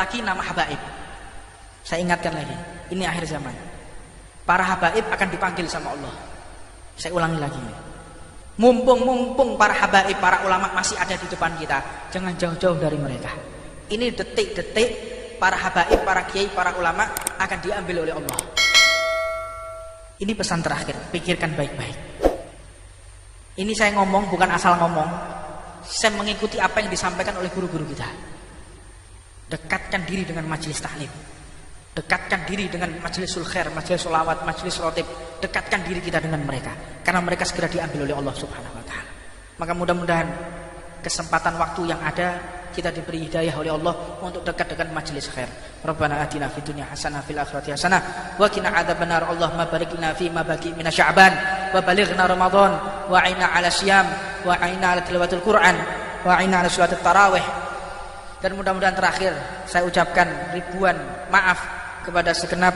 lagi nama habaib. Saya ingatkan lagi, ini akhir zaman. Para habaib akan dipanggil sama Allah. Saya ulangi lagi. Mumpung para habaib, para ulama masih ada di depan kita, jangan jauh-jauh dari mereka. Ini detik-detik para habaib, para kiai, para ulama akan diambil oleh Allah. Ini pesan terakhir, pikirkan baik-baik. Ini saya ngomong bukan asal ngomong. Saya mengikuti apa yang disampaikan oleh guru-guru kita. Dekatkan diri dengan majelis taklim. Dekatkan diri dengan majlisul khair, majelis sholawat, majelis rotib. Dekatkan diri kita dengan mereka, karena mereka segera diambil oleh Allah Subhanahu wa ta'ala. Maka mudah-mudahan kesempatan waktu yang ada kita diberi hidayah oleh Allah untuk dekat dengan majelis khair. Rabbana atina fid dunya hasanah fil akhirati hasanah wa qina adzabannar. Allahumma barik lana fi ma baqi min sya'ban wa balighna ramadan wa aina 'ala syiyam wa aina 'ala tilawatil Qur'an wa aina 'ala sholatit tarawih. Dan mudah-mudahan terakhir saya ucapkan ribuan maaf kepada segenap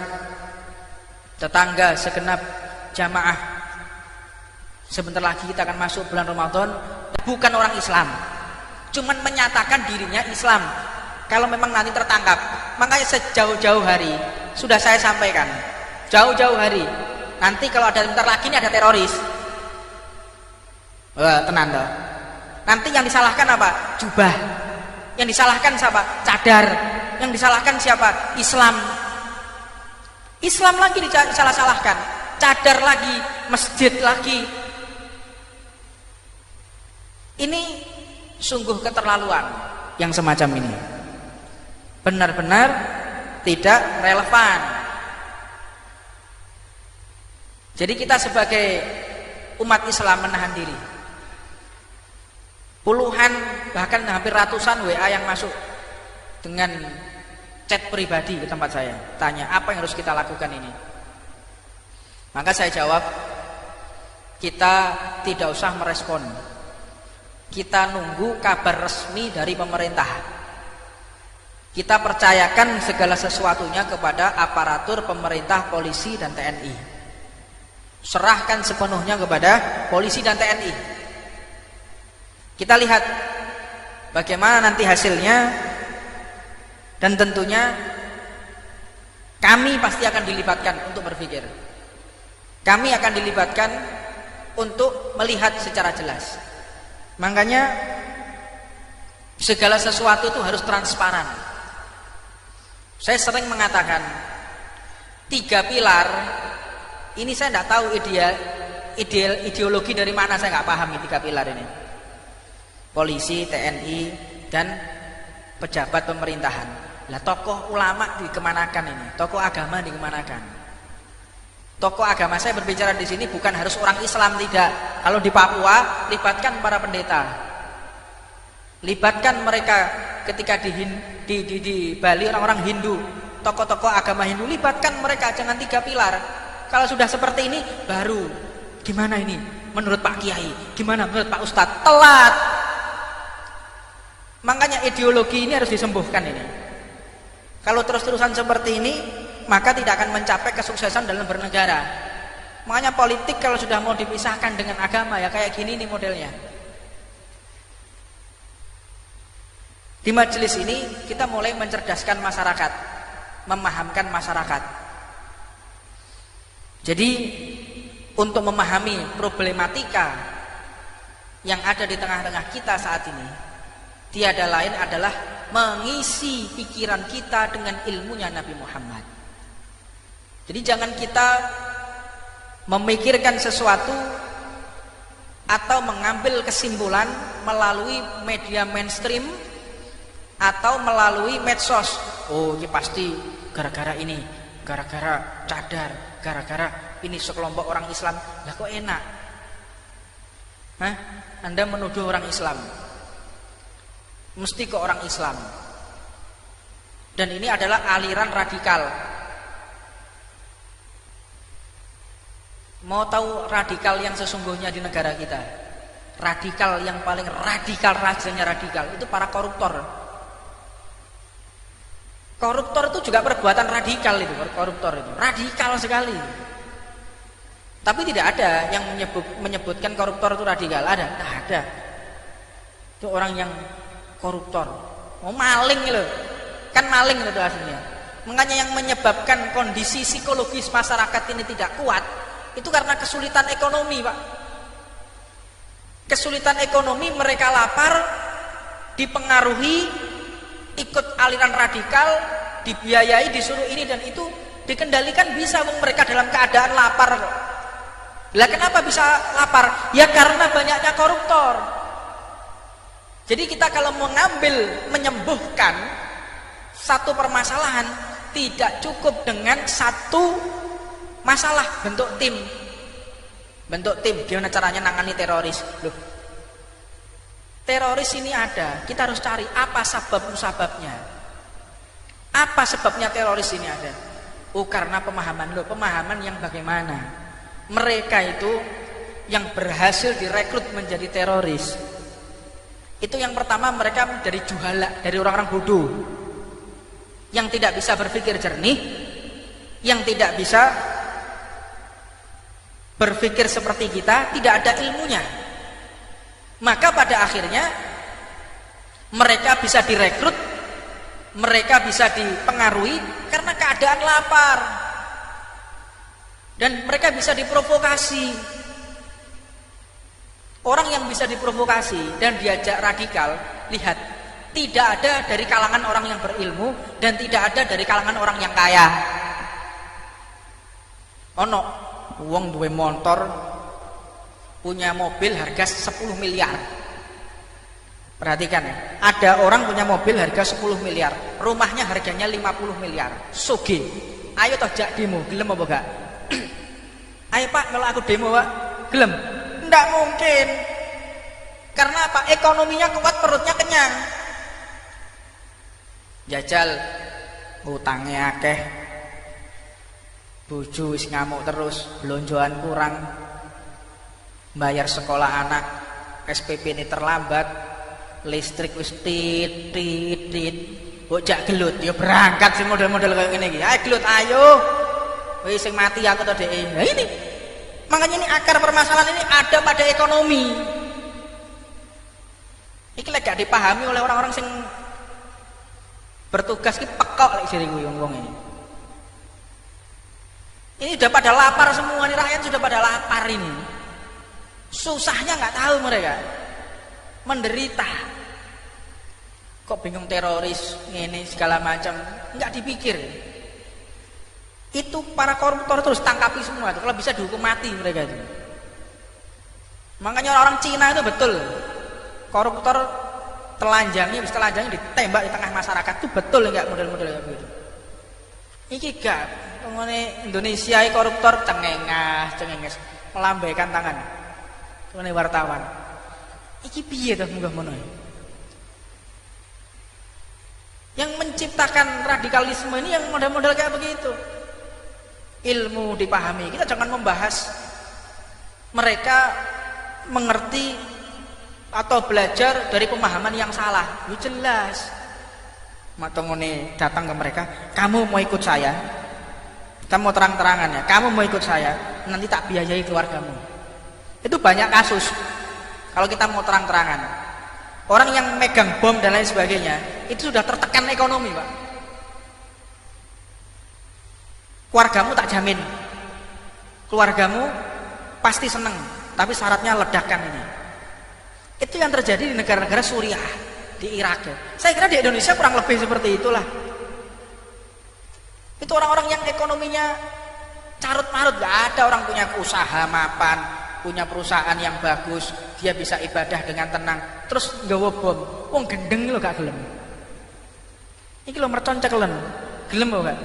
tetangga, segenap jamaah. Sebentar lagi kita akan masuk bulan Ramadan, bukan orang Islam, cuman menyatakan dirinya Islam. Kalau memang nanti tertangkap, makanya sejauh-jauh hari sudah saya sampaikan, jauh-jauh hari. Nanti kalau ada bentar lagi ini ada teroris, tenang toh. Nanti yang disalahkan apa? Jubah. Yang disalahkan siapa? Cadar. Yang disalahkan siapa? Islam. Islam lagi disalah-salahkan, cadar lagi, masjid lagi. Ini sungguh keterlaluan yang semacam ini. Benar-benar tidak relevan. Jadi kita sebagai umat Islam menahan diri. Puluhan bahkan hampir ratusan WA yang masuk dengan chat pribadi ke tempat saya, tanya apa yang harus kita lakukan ini. Maka saya jawab, kita tidak usah merespon, kita nunggu kabar resmi dari pemerintah. Kita percayakan segala sesuatunya kepada aparatur pemerintah, polisi dan TNI. Serahkan sepenuhnya kepada polisi dan TNI. Kita lihat bagaimana nanti hasilnya. Dan tentunya kami pasti akan dilibatkan untuk berpikir. Kami akan dilibatkan untuk melihat secara jelas. Makanya segala sesuatu itu harus transparan. Saya sering mengatakan 3 pilar ini, saya tidak tahu ideologi dari mana, saya nggak paham 3 pilar ini. Polisi, TNI, dan pejabat pemerintahan. Lah tokoh ulama dikemanakan ini? Tokoh agama dikemanakan? Tokoh agama, saya berbicara di sini bukan harus orang Islam, tidak. Kalau di Papua, libatkan para pendeta. Libatkan mereka ketika di Bali orang-orang Hindu, tokoh-tokoh agama Hindu, libatkan mereka, jangan 3 pilar. Kalau sudah seperti ini, baru gimana ini? Menurut Pak Kiai, gimana menurut Pak Ustadz? Telat. Makanya ideologi ini harus disembuhkan ini. Kalau terus-terusan seperti ini, maka tidak akan mencapai kesuksesan dalam bernegara. Makanya politik kalau sudah mau dipisahkan dengan agama, ya kayak gini nih modelnya. Di majelis ini kita mulai mencerdaskan masyarakat, memahamkan masyarakat. Jadi untuk memahami problematika yang ada di tengah-tengah kita saat ini, tiada lain adalah mengisi pikiran kita dengan ilmunya Nabi Muhammad. Jadi jangan kita memikirkan sesuatu atau mengambil kesimpulan melalui media mainstream atau melalui medsos. Oh, ini pasti gara-gara ini, gara-gara cadar, gara-gara ini sekelompok orang Islam. Lah kok enak? Hah? Anda menuduh orang Islam, mesti ke orang Islam. Dan ini adalah aliran radikal. Mau tahu radikal yang sesungguhnya di negara kita? Radikal yang paling radikal, rajanya radikal itu para koruptor. Koruptor itu juga perbuatan radikal itu, koruptor itu radikal sekali. Tapi tidak ada yang menyebutkan koruptor itu radikal. Ada? Tidak ada. Itu orang yang koruptor, mau maling loh. kan maling itu aslinya. Makanya yang menyebabkan kondisi psikologis masyarakat ini tidak kuat itu karena kesulitan ekonomi, Pak. Kesulitan ekonomi, mereka lapar, dipengaruhi, ikut aliran radikal, dibiayai, disuruh ini dan itu, dikendalikan bisa, mereka dalam keadaan lapar kok. Lah kenapa bisa lapar? Ya karena banyaknya koruptor. Jadi kita kalau mengambil, menyembuhkan satu permasalahan, tidak cukup dengan satu masalah. Bentuk tim, gimana caranya nangani teroris. Loh, teroris ini ada, kita harus cari apa sebabnya. Apa sebabnya teroris ini ada? Oh, karena pemahaman. Loh, pemahaman yang bagaimana? Mereka itu yang berhasil direkrut menjadi teroris, itu yang pertama mereka dari juhala, dari orang-orang bodoh yang tidak bisa berpikir jernih, yang tidak bisa berpikir seperti kita, tidak ada ilmunya. Maka pada akhirnya mereka bisa direkrut, mereka bisa dipengaruhi karena keadaan lapar, dan mereka bisa diprovokasi. Orang yang bisa diprovokasi dan diajak radikal, lihat, tidak ada dari kalangan orang yang berilmu dan tidak ada dari kalangan orang yang kaya. Ono wong duwe motor, punya mobil harga 10 miliar. Perhatikan ya, ada orang punya mobil harga 10 miliar, rumahnya harganya 50 miliar. Sugih. Ayo toh jak demo, gelem apa gak? Ayo Pak, kalau aku demo Pak, gelem? Nggak mungkin. Karena apa? Ekonominya kuat, perutnya kenyang. Jajal utangnya akeh, bojo wis ngamuk terus, belonjoan kurang, bayar sekolah anak, SPP ini terlambat, listrik wis tit. Bocah gelut, ya berangkat sih model-model kayak gini. Ayo gelut, ayo. Wis sing mati aku to dhek. Nah ini. Makanya ini akar permasalahan ini ada pada ekonomi. Iki lek gak dipahami oleh orang-orang sing bertugas ki pekok lek jare wong ini. Ini sudah pada lapar semua, nih rakyat sudah pada lapar ini. Susahnya nggak tahu mereka. Menderita. Kok bingung teroris, ini segala macam, nggak dipikir. Itu para koruptor terus tangkapi semua itu. Kalau bisa dihukum mati mereka itu. Makanya orang Cina itu betul, koruptor telanjangnya ditembak di tengah masyarakat itu betul enggak model-model kayak gitu. Iki gak ngene Indonesia koruptor cengenges melambaikan tangan. Ngene wartawan. Iki piye to munggah mono. Yang menciptakan radikalisme ini yang model-model kayak begitu. Ilmu dipahami, kita jangan membahas mereka mengerti atau belajar dari pemahaman yang salah. Ya jelas matongone datang ke mereka, kamu mau ikut saya, kita mau terang-terangan ya, kamu mau ikut saya, nanti tak biayai keluargamu. Itu banyak kasus. Kalau kita mau terang-terangan, orang yang megang bom dan lain sebagainya itu sudah tertekan ekonomi, Pak. Keluargamu tak jamin, keluargamu pasti seneng, tapi syaratnya ledakan ini. Itu yang terjadi di negara-negara Suriah, di Irak. Saya kira di Indonesia kurang lebih seperti itulah. Itu orang-orang yang ekonominya carut-marut, gak ada orang punya usaha mapan, punya perusahaan yang bagus, dia bisa ibadah dengan tenang, terus nggawa bom, wong gendeng lo gak gelem. Iki lo mercon cekelen, gelem lo gak?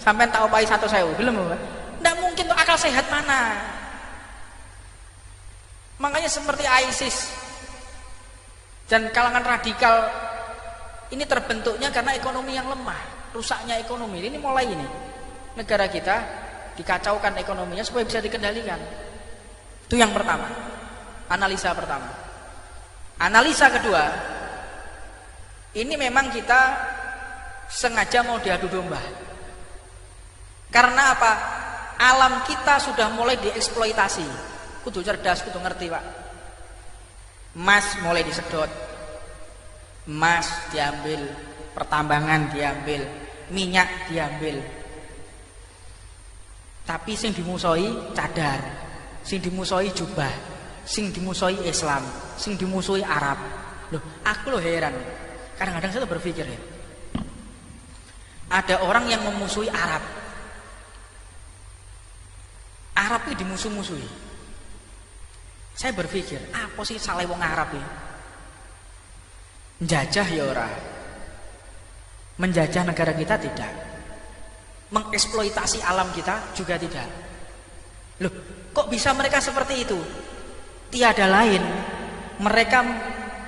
Sampai tak opahi 1.000, gelem lo gak? Nggak mungkin tuh, akal sehat mana? Makanya seperti ISIS dan kalangan radikal ini terbentuknya karena ekonomi yang lemah, rusaknya ekonomi. Ini mulai ini negara kita dikacaukan ekonominya supaya bisa dikendalikan. Itu yang pertama, analisa pertama. Analisa kedua, ini memang kita sengaja mau diadu domba. Karena apa? Alam kita sudah mulai dieksploitasi. Kudu cerdas, kudu ngerti, Pak. Emas mulai disedot, emas diambil, pertambangan diambil, minyak diambil. Tapi sing dimusuhi cadar, sing dimusuhi jubah, sing dimusuhi Islam, sing dimusuhi Arab. Loh, aku loh heran. Kadang-kadang saya berpikir ya, ada orang yang memusuhi Arab. Arab itu dimusuh-musuhi. Saya berpikir, apa sih salah wong Arab ini? Menjajah ya ora. Menjajah negara kita tidak. Mengeksploitasi alam kita juga tidak. Loh, kok bisa mereka seperti itu? Tiada lain, mereka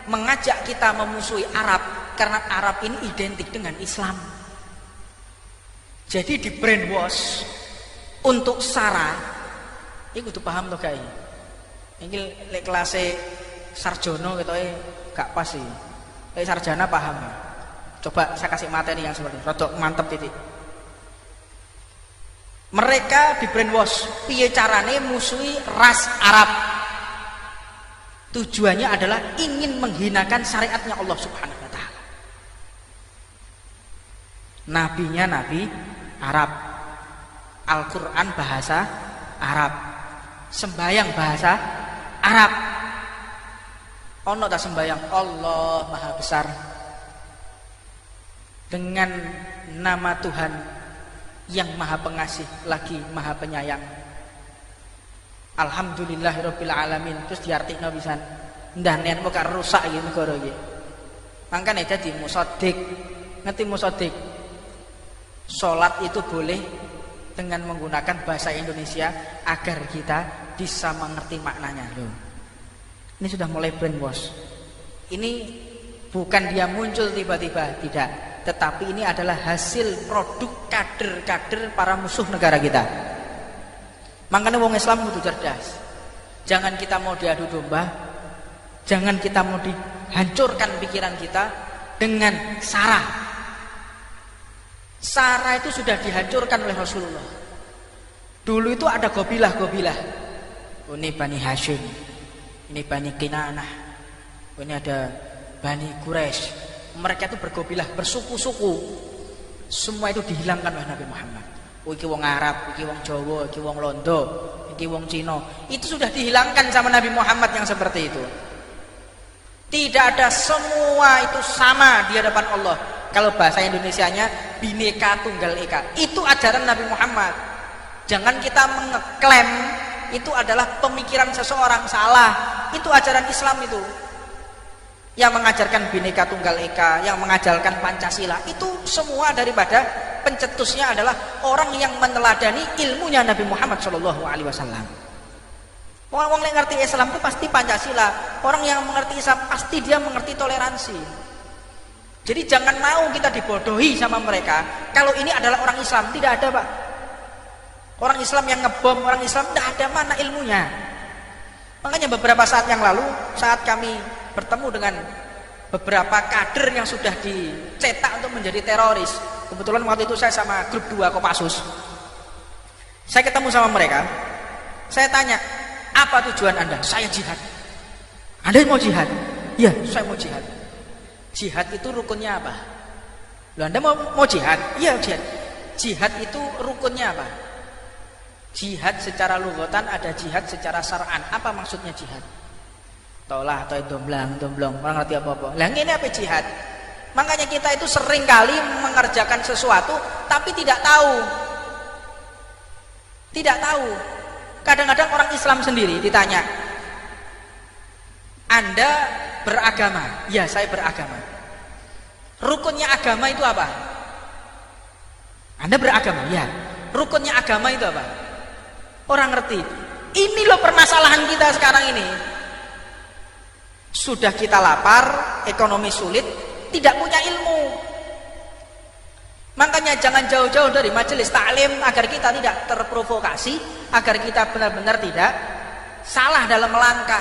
mengajak kita memusuhi Arab karena Arab ini identik dengan Islam. Jadi di brainwash untuk sara. Iku kudu paham to gak iki? Iki lek kelas sarjana ketoke gak pas iki. Lek sarjana paham. Coba saya kasih materi yang seperti rodok mantep titik. Mereka di brainwash piye carane musuhi ras Arab. Tujuannya adalah ingin menghinakan syariatnya Allah Subhanahu wa taala. Nabinya nabi Arab. Al-Qur'an bahasa Arab. Sembayang bahasa Arab. Ono tak sembayang Allah Maha Besar dengan nama Tuhan yang Maha Pengasih lagi Maha Penyayang. Alhamdulillahirabbil alamin. Terus diartikno pisan. Ndah nen kok rusak iki negara iki. Mangkane dadi musaddiq. Ngerti musaddiq? Salat itu boleh dengan menggunakan bahasa Indonesia agar kita bisa mengerti maknanya. Loh, ini sudah mulai brainwash. Ini bukan dia muncul tiba-tiba, tidak, tetapi ini adalah hasil produk kader-kader para musuh negara kita. Makanya wong Islam kudu cerdas. Jangan kita mau diadu domba, jangan kita mau dihancurkan pikiran kita dengan sara. Sara itu sudah dihancurkan oleh Rasulullah. Dulu itu ada gobilah-gobilah. Ini Bani Hashim, ini Bani Kinanah, ini ada Bani Quraisy. Mereka itu bergobilah, bersuku-suku. Semua itu dihilangkan oleh Nabi Muhammad. Iki wong Arab, iki wong Jawa, iki wong Londo, iki wong Cina. Itu sudah dihilangkan sama Nabi Muhammad yang seperti itu. Tidak ada, semua itu sama di hadapan Allah. Kalau bahasa Indonesianya Bhinneka Tunggal Ika. Itu ajaran Nabi Muhammad. Jangan kita mengeklaim itu adalah pemikiran seseorang, salah. Itu ajaran Islam itu. Yang mengajarkan Bhinneka Tunggal Ika, yang mengajarkan Pancasila, itu semua daripada pencetusnya adalah orang yang meneladani ilmunya Nabi Muhammad SAW. Orang yang ngerti Islam itu pasti Pancasila. Orang yang mengerti Islam pasti dia mengerti toleransi. Jadi jangan mau kita dibodohi sama mereka. Kalau ini adalah orang Islam, tidak ada, Pak. Orang Islam yang ngebom, orang Islam tidak ada, mana ilmunya. Makanya beberapa saat yang lalu, saat kami bertemu dengan beberapa kader yang sudah dicetak untuk menjadi teroris. Kebetulan waktu itu saya sama grup 2 Kopassus. Saya ketemu sama mereka. Saya tanya, apa tujuan Anda? Saya jihad. Anda mau jihad? Iya, saya mau jihad. Jihad itu rukunnya apa? Loh, Anda mau jihad? Iya, jihad. Jihad itu rukunnya apa? Jihad secara lughatan ada, jihad secara syar'an. Apa maksudnya jihad? Tolah atau domblong, orang ngerti apa-apa. Lah ini apa jihad? Makanya kita itu sering kali mengerjakan sesuatu tapi tidak tahu. Tidak tahu. Kadang-kadang orang Islam sendiri ditanya, Anda beragama? Ya, saya beragama. Rukunnya agama itu apa? Anda beragama? Ya. Rukunnya agama itu apa? Orang ngerti. Ini loh permasalahan kita sekarang ini. Sudah kita lapar, ekonomi sulit, tidak punya ilmu. Makanya jangan jauh-jauh dari majelis taklim agar kita tidak terprovokasi, agar kita benar-benar tidak salah dalam melangkah.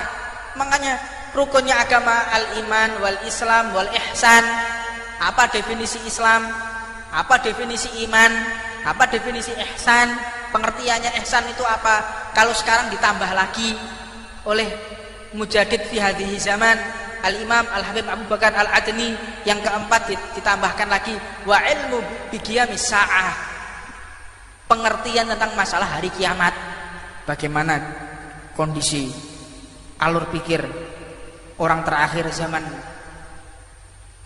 Makanya rukunnya agama al-iman wal islam wal ihsan. Apa definisi Islam? Apa definisi iman? Apa definisi ihsan? Pengertiannya ihsan itu apa? Kalau sekarang ditambah lagi oleh Mujadid fi hadhihi zaman, Al-Imam Al-Habib Abu Bakar Al-Adni. Yang keempat ditambahkan lagi wa ilmu biqiyamis sa'ah, pengertian tentang masalah hari kiamat. Bagaimana kondisi alur pikir orang terakhir zaman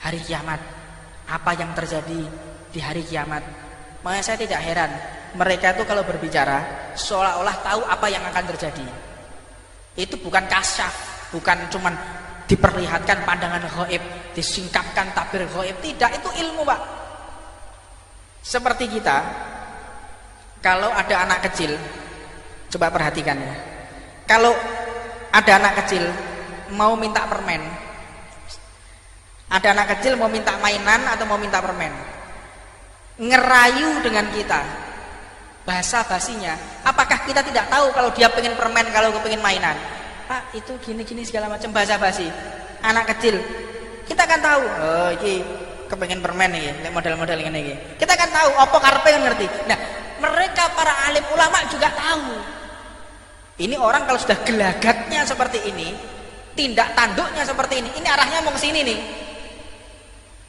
hari kiamat, apa yang terjadi di hari kiamat. Makanya saya tidak heran mereka itu kalau berbicara seolah-olah tahu apa yang akan terjadi. Itu bukan kasyaf, bukan cuman diperlihatkan pandangan gaib, disingkapkan tabir gaib, tidak, itu ilmu, Pak. Seperti kita kalau ada anak kecil, coba perhatikan ya, kalau ada anak kecil mau minta permen, ada anak kecil mau minta mainan atau mau minta permen, ngerayu dengan kita, bahasa basinya, apakah kita tidak tahu kalau dia pengen permen, kalau pengen mainan? Pak, itu gini-gini segala macam, bahasa basi anak kecil. Kita kan tahu, oh ini kepengen permen nih, model-model ini. Kita kan tahu, apa karpe kan ngerti. Nah, mereka para alim ulama juga tahu. Ini orang kalau sudah gelagatnya seperti ini, tindak tanduknya seperti ini arahnya mau ke sini nih.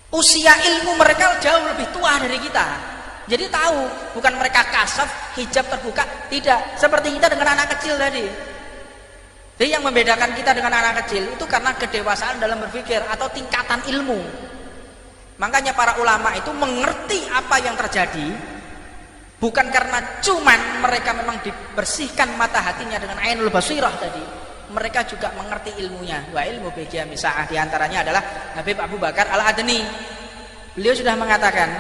Usia ilmu mereka jauh lebih tua dari kita. Jadi tahu, bukan mereka kasaf, hijab terbuka, tidak. Seperti kita dengan anak kecil tadi. Jadi yang membedakan kita dengan anak kecil itu karena kedewasaan dalam berpikir atau tingkatan ilmu. Makanya para ulama itu mengerti apa yang terjadi, bukan karena cuman mereka memang dibersihkan mata hatinya dengan ainul basirah tadi. Mereka juga mengerti ilmunya. Wa ilmu biqiyamis sa'ah, di antaranya adalah Habib Abu Bakar Al-Adni. Beliau sudah mengatakan,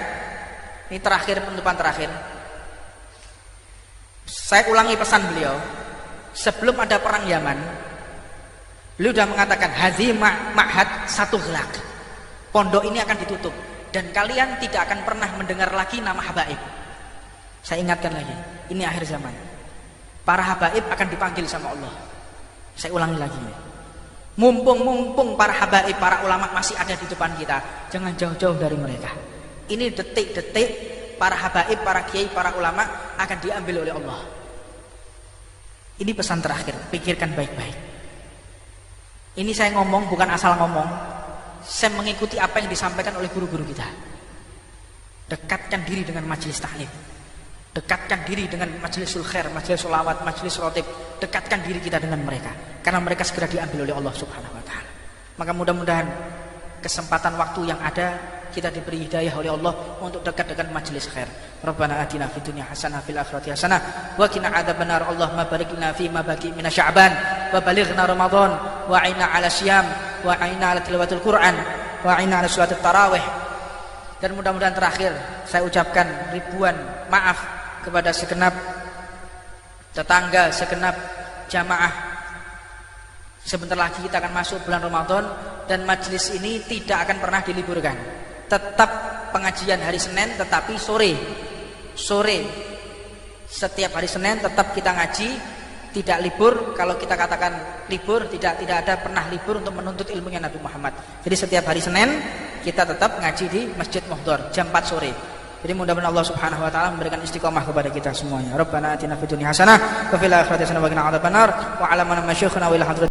ini terakhir, penutupan terakhir. Saya ulangi pesan beliau. Sebelum ada perang Yaman, beliau sudah mengatakan hadzi ma'had satu gelak. Pondok ini akan ditutup dan kalian tidak akan pernah mendengar lagi nama habaib. Saya ingatkan lagi, ini akhir zaman. Para habaib akan dipanggil sama Allah. Saya ulangi lagi. Mumpung para habaib, para ulama masih ada di depan kita, jangan jauh-jauh dari mereka. Ini detik-detik para habaib, para kiai, para ulama akan diambil oleh Allah. Ini pesan terakhir, pikirkan baik-baik. Ini saya ngomong bukan asal ngomong, saya mengikuti apa yang disampaikan oleh guru-guru kita. Dekatkan diri dengan majelis taklim, dekatkan diri dengan majelisul khair, majelis sholawat, majelis rotib. Dekatkan diri kita dengan mereka, karena mereka segera diambil oleh Allah Subhanahu Wa Taala. Maka mudah-mudahan kesempatan waktu yang ada kita diberi hidayah oleh Allah untuk dekat dengan majelis khair. Rabbana atina fid dunya hasanah fil akhirati hasanah wa qina adzabannar. Allahumma barik lana fi ma baqi min sya'ban wa balighna ramadan wa aina 'ala syiyam wa aina 'ala tilawatil Qur'an wa aina 'ala sholatit tarawih. Dan mudah-mudahan terakhir saya ucapkan ribuan maaf kepada segenap tetangga, segenap jamaah. Sebentar lagi kita akan masuk bulan Ramadan dan majelis ini tidak akan pernah diliburkan. Tetap pengajian hari Senin, tetapi sore setiap hari Senin tetap kita ngaji, tidak libur. Kalau kita katakan libur, tidak ada pernah libur untuk menuntut ilmunya Nabi Muhammad. Jadi setiap hari Senin kita tetap ngaji di Masjid Muhdhar jam 4 sore. Jadi mudah-mudahan Allah Subhanahu Wa Taala memberikan istiqomah kepada kita semuanya. Rabbana atina fid dunya hasanah wa fil akhirati hasanah wa qina adzabannar wa 'ala man masyayikhina wa ila hadrat